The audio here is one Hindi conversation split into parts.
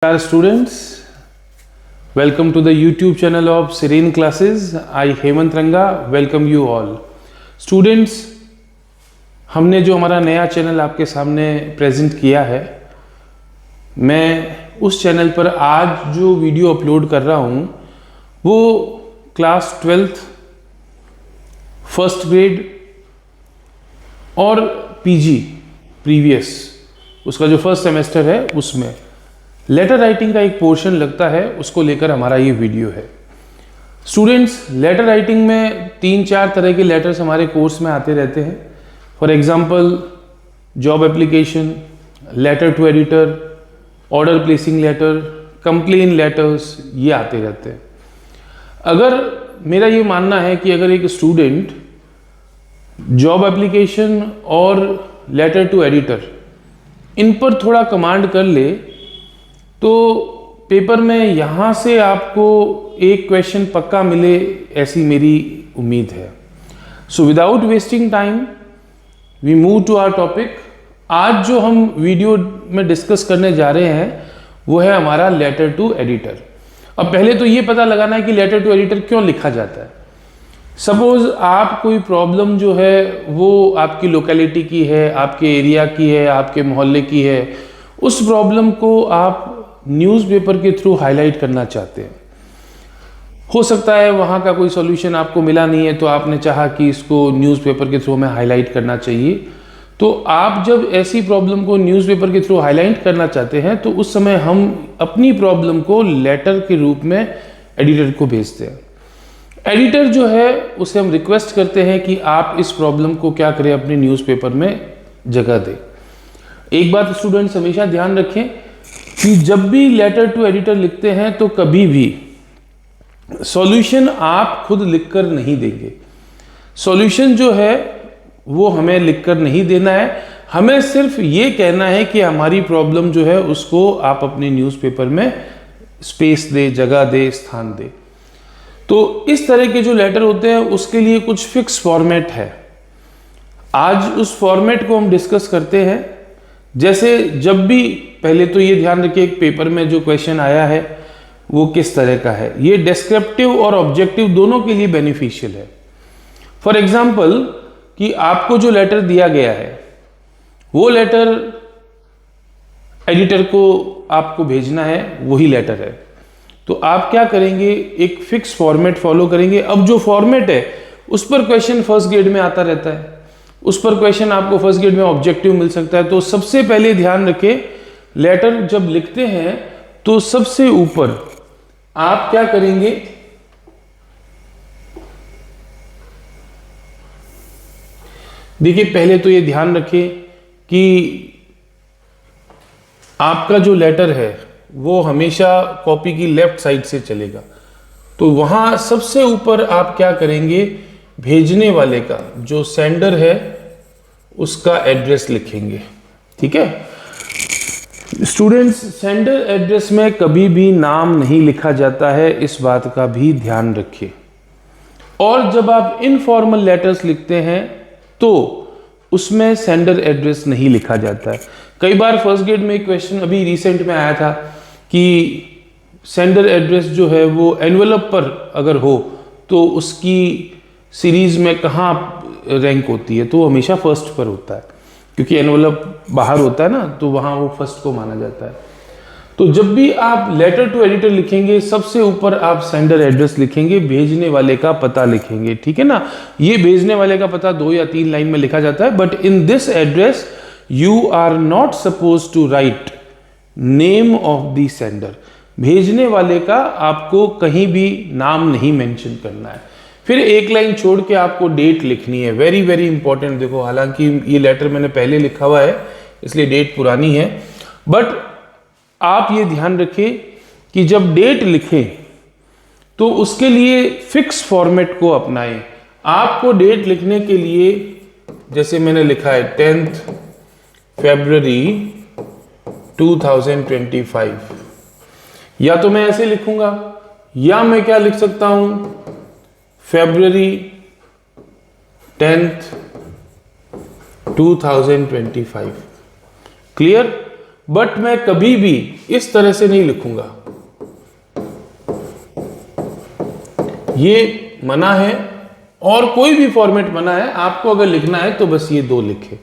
Namaskar students, welcome to the YouTube channel of Serene Classes. I Hemant Ranga welcome you all. Students, हमने जो हमारा नया चैनल आपके सामने प्रेजेंट किया है, मैं उस चैनल पर आज जो वीडियो अपलोड कर रहा हूँ वो क्लास 12th फर्स्ट ग्रेड और पीजी प्रीवियस उसका जो फर्स्ट सेमेस्टर है उसमें लेटर राइटिंग का एक पोर्शन लगता है, उसको लेकर हमारा ये वीडियो है। स्टूडेंट्स, लेटर राइटिंग में 3-4 तरह के लेटर्स हमारे कोर्स में आते रहते हैं। For example job application, letter to editor, order placing letter, complain letters, ये आते रहते हैं। अगर मेरा ये मानना है कि अगर एक स्टूडेंट जॉब एप्लीकेशन और लेटर टू एडिटर इन पर थोड़ा कमांड कर ले तो पेपर में यहाँ से आपको एक क्वेश्चन पक्का मिले, ऐसी मेरी उम्मीद है। So without wasting time we move to our topic. आज जो हम वीडियो में डिस्कस करने जा रहे हैं वो है हमारा लेटर टू एडिटर। अब पहले तो ये पता लगाना है कि लेटर टू एडिटर क्यों लिखा जाता है। सपोज आप कोई प्रॉब्लम जो है वो आपकी लोकेलिटी की है, आपके एरिया की है, आपके मोहल्ले की है, उस प्रॉब्लम को आप न्यूज़पेपर के थ्रू हाईलाइट करना चाहते हैं। हो सकता है वहाँ का कोई सॉल्यूशन आपको मिला नहीं है तो आपने चाहा कि इसको न्यूज़पेपर के थ्रू हमें हाईलाइट करना चाहिए। तो आप जब ऐसी प्रॉब्लम को न्यूज़पेपर के थ्रू हाईलाइट करना चाहते हैं तो उस समय हम अपनी प्रॉब्लम को लेटर के रूप में एडिटर को भेजते हैं। एडिटर जो है उसे हम रिक्वेस्ट करते हैं कि आप इस प्रॉब्लम को क्या करें, अपने न्यूज़पेपर में जगह दें। एक बात स्टूडेंट्स हमेशा ध्यान रखें कि जब भी लेटर टू एडिटर लिखते हैं तो कभी भी सॉल्यूशन आप खुद लिखकर नहीं देंगे। सॉल्यूशन जो है वो हमें लिखकर नहीं देना है, हमें सिर्फ ये कहना है कि हमारी प्रॉब्लम जो है उसको आप अपने न्यूज़पेपर में स्पेस दे, जगह दे, स्थान दे। तो इस तरह के जो लेटर होते हैं उसके लिए कुछ फिक्स फॉर्मेट है। आज उस फॉर्मेट को हम डिस्कस करते हैं। जैसे जब भी, पहले तो ये ध्यान रखिए एक पेपर में जो क्वेश्चन आया है वो किस तरह का है। ये डिस्क्रिप्टिव और ऑब्जेक्टिव दोनों के लिए बेनिफिशियल है। फॉर एग्जाम्पल कि आपको जो लेटर दिया गया है वो लेटर एडिटर को आपको भेजना है, वही लेटर है। तो आप क्या करेंगे, एक फिक्स फॉर्मेट फॉलो करेंगे। अब जो फॉर्मेट है उस पर क्वेश्चन फर्स्ट ग्रेड में आता रहता है, उस पर क्वेश्चन आपको फर्स्ट ग्रेड में ऑब्जेक्टिव मिल सकता है। तो सबसे पहले ध्यान रखें, लेटर जब लिखते हैं तो सबसे ऊपर आप क्या करेंगे, देखिए पहले तो ये ध्यान रखें कि आपका जो लेटर है वो हमेशा कॉपी की लेफ्ट साइड से चलेगा। तो वहां सबसे ऊपर आप क्या करेंगे, भेजने वाले का जो सेंडर है उसका एड्रेस लिखेंगे। ठीक है स्टूडेंट्स, सेंडर एड्रेस में कभी भी नाम नहीं लिखा जाता है, इस बात का भी ध्यान रखिए। और जब आप इनफॉर्मल लेटर्स लिखते हैं तो उसमें सेंडर एड्रेस नहीं लिखा जाता है। कई बार फर्स्ट ग्रेड में एक क्वेश्चन अभी रिसेंट में आया था कि सेंडर एड्रेस जो है वो एनवेलप पर अगर हो तो उसकी सीरीज में कहाँ रैंक होती है, तो वो हमेशा फर्स्ट पर होता है, क्योंकि एनवेलप बाहर होता है ना, तो वहाँ वो फर्स्ट को माना जाता है। तो जब भी आप लेटर टू एडिटर लिखेंगे सबसे ऊपर आप सेंडर एड्रेस लिखेंगे, भेजने वाले का पता लिखेंगे। ठीक है ना, ये भेजने वाले का पता 2 या 3 लाइन में लिखा जाता है, but in this address you are not suppose to write name of the sender. भेजने वाले का आपको कहीं भी नाम नहीं मेंशन करना है। फिर एक लाइन छोड़ के आपको डेट लिखनी है, वेरी वेरी इंपॉर्टेंट। देखो हालांकि ये लेटर मैंने पहले लिखा हुआ है इसलिए डेट पुरानी है, बट आप ये ध्यान रखें कि जब डेट लिखें तो उसके लिए फिक्स फॉर्मेट को अपनाएं। आपको डेट लिखने के लिए, जैसे मैंने लिखा है 10th February 2025, या तो मैं ऐसे लिखूंगा या मैं क्या लिख सकता हूं, February 10th 2025। क्लियर। बट मैं कभी भी इस तरह से नहीं लिखूंगा, ये मना है और कोई भी फॉर्मेट मना है। आपको अगर लिखना है तो बस ये दो लिखे।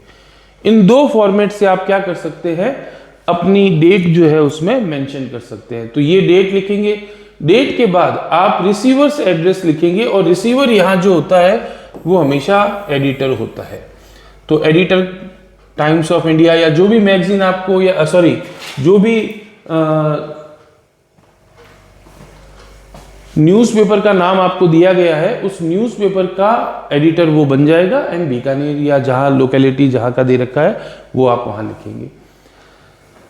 इन दो फॉर्मेट से आप क्या कर सकते हैं, अपनी डेट जो है उसमें मेंशन कर सकते हैं। तो ये डेट लिखेंगे, डेट के बाद आप रिसीवर्स एड्रेस लिखेंगे और रिसीवर यहां जो होता है वो हमेशा एडिटर होता है। तो एडिटर टाइम्स ऑफ इंडिया या जो भी मैगजीन आपको, या सॉरी जो भी न्यूज़पेपर का नाम आपको दिया गया है, उस न्यूज़पेपर का एडिटर वो बन जाएगा। एंड बीकानेर या जहां लोकेलिटी जहां का दे रखा है वो आप वहां लिखेंगे।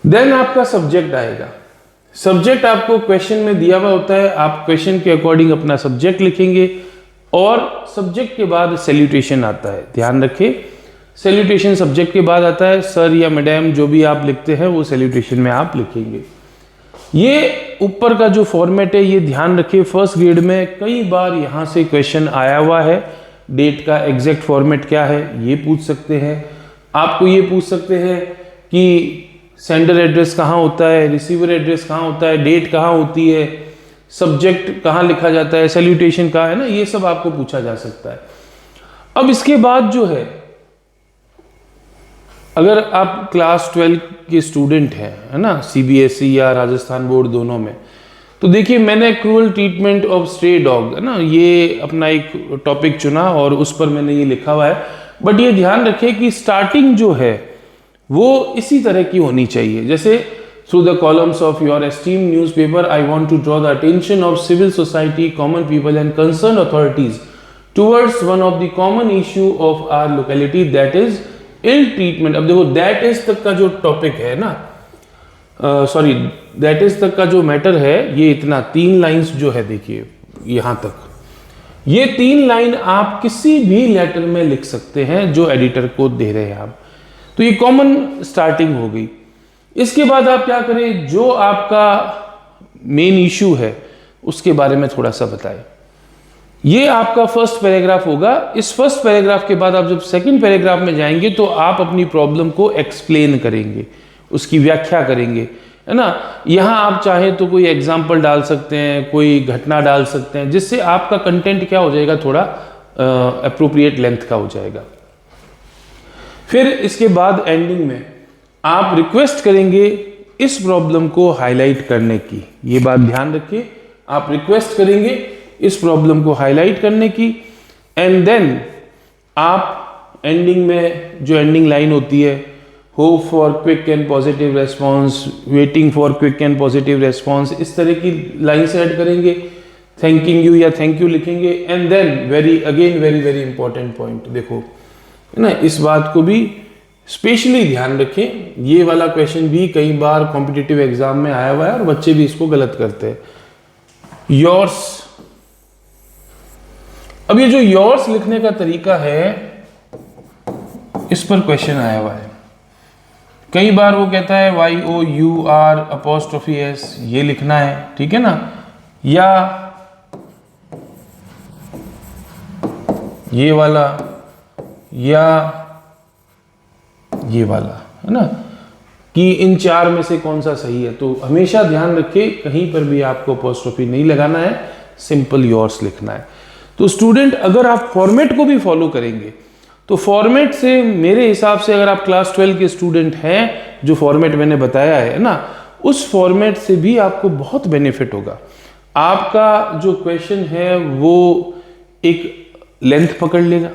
देन आपका सब्जेक्ट आएगा। सब्जेक्ट आपको क्वेश्चन में दिया हुआ होता है, आप क्वेश्चन के अकॉर्डिंग अपना सब्जेक्ट लिखेंगे और सब्जेक्ट के बाद सैल्यूटेशन आता है। ध्यान रखें, सैल्यूटेशन सब्जेक्ट के बाद आता है। सर या मैडम जो भी आप लिखते हैं वो सैल्यूटेशन में आप लिखेंगे। ये ऊपर का जो फॉर्मेट है ये ध्यान रखिए, फर्स्ट ग्रेड में कई बार यहां से क्वेश्चन आया हुआ है। डेट का एग्जैक्ट फॉर्मेट क्या है ये पूछ सकते हैं। आपको ये पूछ सकते हैं कि सेंडर एड्रेस कहाँ होता है, रिसीवर एड्रेस कहाँ होता है, डेट कहाँ होती है, सब्जेक्ट कहाँ लिखा जाता है, सैल्यूटेशन कहाँ है ना, ये सब आपको पूछा जा सकता है। अब इसके बाद जो है, अगर आप क्लास 12 के स्टूडेंट हैं, है ना, सीबीएसई या राजस्थान बोर्ड दोनों में, तो देखिए मैंने cruel treatment of stray dog, है ना, ये अपना एक टॉपिक चुना और उस पर मैंने ये लिखा हुआ है। बट ये ध्यान रखें कि स्टार्टिंग जो है वो इसी तरह की होनी चाहिए, जैसे through the columns of your esteem newspaper I want to draw the attention of civil society, common people and concern authorities towards one of the common issue of our locality that is ill treatment. अब देखो दैट इज तक का जो टॉपिक है ना, सॉरी दैट इज तक का जो मैटर है, ये इतना 3 लाइंस जो है, देखिए यहां तक, ये 3 लाइन आप किसी भी लेटर में लिख सकते हैं जो एडिटर को दे रहे हैं आप। तो ये कॉमन स्टार्टिंग हो गई। इसके बाद आप क्या करें, जो आपका मेन इश्यू है उसके बारे में थोड़ा सा बताएं। ये आपका फर्स्ट पैराग्राफ होगा। इस फर्स्ट पैराग्राफ के बाद आप जब सेकंड पैराग्राफ में जाएंगे तो आप अपनी प्रॉब्लम को एक्सप्लेन करेंगे, उसकी व्याख्या करेंगे, है ना। यहां आप चाहें तो कोई एग्जाम्पल डाल सकते हैं, कोई घटना डाल सकते हैं, जिससे आपका कंटेंट क्या हो जाएगा, थोड़ा अप्रोप्रिएट लेंथ का हो जाएगा। फिर इसके बाद एंडिंग में आप रिक्वेस्ट करेंगे इस प्रॉब्लम को हाईलाइट करने की। ये बात ध्यान रखिए, आप रिक्वेस्ट करेंगे इस प्रॉब्लम को हाईलाइट करने की। एंड देन आप एंडिंग में जो एंडिंग लाइन होती है, hope for quick and positive response, waiting for quick and positive response, इस तरह की लाइन से ऐड करेंगे। थैंकिंग यू या थैंक यू लिखेंगे। And then very very important point, देखो है ना, इस बात को भी स्पेशली ध्यान रखें। ये वाला क्वेश्चन भी कई बार कॉम्पिटिटिव एग्जाम में आया हुआ है और बच्चे भी इसको गलत करते हैं। योर्स, अब ये जो योर्स लिखने का तरीका है, इस पर क्वेश्चन आया हुआ है। कई बार वो कहता है YOUR', ये लिखना है, ठीक है ना, या ये वाला या ये वाला, है ना, कि इन 4 में से कौन सा सही है। तो हमेशा ध्यान रखिए कहीं पर भी आपको अपॉस्ट्रोफी नहीं लगाना है, सिंपल योर्स लिखना है। तो स्टूडेंट, अगर आप फॉर्मेट को भी फॉलो करेंगे तो फॉर्मेट से मेरे हिसाब से, अगर आप क्लास 12 के स्टूडेंट हैं, जो फॉर्मेट मैंने बताया है ना, उस फॉर्मेट से भी आपको बहुत बेनिफिट होगा। आपका जो क्वेश्चन है वो एक लेंथ पकड़ लेगा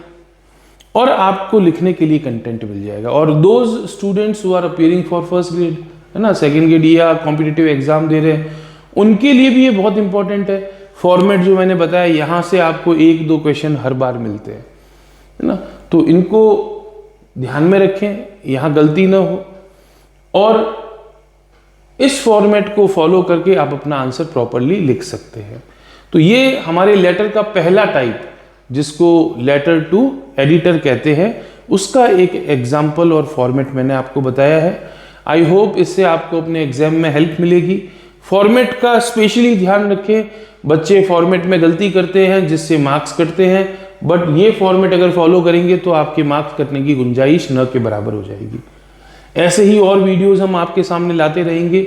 और आपको लिखने के लिए कंटेंट मिल जाएगा। और those students who are appearing for first grade, है ना, सेकंड ग्रेड या कॉम्पिटिटिव एग्जाम दे रहे हैं, उनके लिए भी ये बहुत इंपॉर्टेंट है। फॉर्मेट जो मैंने बताया, यहाँ से आपको 1-2 क्वेश्चन हर बार मिलते हैं, है ना, तो इनको ध्यान में रखें, यहाँ गलती ना हो। और इस फॉर्मेट को फॉलो करके आप अपना आंसर प्रॉपरली लिख सकते हैं। तो ये हमारे लेटर का पहला टाइप, जिसको लेटर टू एडिटर कहते हैं, उसका एक एग्जाम्पल और फॉर्मेट मैंने आपको बताया है। आई होप इससे आपको अपने एग्जाम में हेल्प मिलेगी। फॉर्मेट का स्पेशली ध्यान रखें, बच्चे फॉर्मेट में गलती करते हैं जिससे मार्क्स कटते हैं, बट ये फॉर्मेट अगर फॉलो करेंगे तो आपके मार्क्स कटने की गुंजाइश न के बराबर हो जाएगी। ऐसे ही और वीडियोस हम आपके सामने लाते रहेंगे।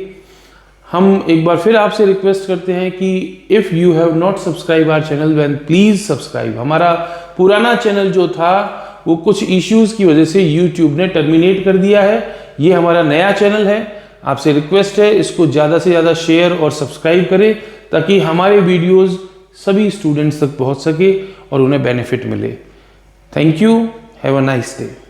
हम एक बार फिर आपसे रिक्वेस्ट करते हैं कि if you have not subscribe our channel then please subscribe. हमारा पुराना चैनल जो था वो कुछ इश्यूज़ की वजह से यूट्यूब ने टर्मिनेट कर दिया है। ये हमारा नया चैनल है, आपसे रिक्वेस्ट है इसको ज़्यादा से ज़्यादा शेयर और सब्सक्राइब करें ताकि हमारे वीडियोज़ सभी स्टूडेंट्स तक पहुँच सके और उन्हें बेनिफिट मिले। Thank you, have a nice day.